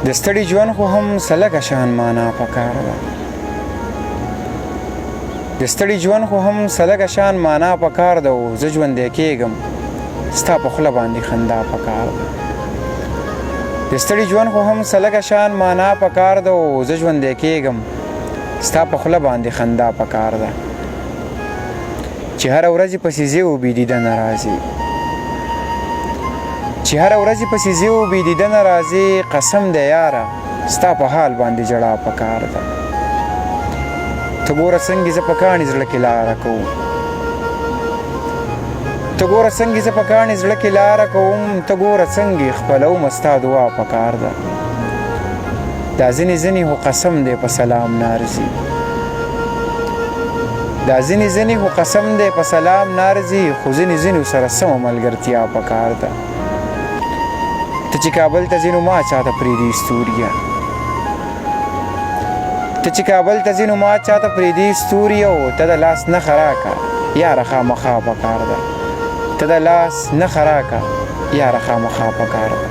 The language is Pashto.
د ستړي ژوند خو هم سلګه شان معنا پکار ده د ستړي ژوند خو هم سلګه شان معنا پکار ده او زه ژوندی کېږم ستا په خوله باندې خندا پکار ده د ستړي ژوند خو هم سلګه شان معنا پکار ده او زه ژوندی کېږم ستا په خوله باندې خندا پکار ده چې هره ورځ پسې زه و بې دیدنه راځي چې هره ورځ پسې زه و بې دیدنه راځي قسم دی یاره ستا په حال باندې ژړا پکار ده ته ګوره څنګه زه په کاڼي زړه کې لاره کوم ته ګوره څنګه زه په کاڼي زړه کې لاره کوم ته ګوره څنګه خپلوم ستا دعا پکار ده دا ځینې ځینې خو قسم دی په سلام نه ارځي دا ځینې ځینې خو قسم دی په سلام نه ارځي خو ځینې ځینو سره سمه ملګرتیا پکار ده ته چې کابل ته ځې نو ما چاته پرېږدي ستوريه ته چې کابل ته ځې نو ما چاته پرېږدي ستوريه او ته د لاس نښه راکړه یاره خامخا پکار ده ته د لاس نښه راکړه یاره خامخا پکار ده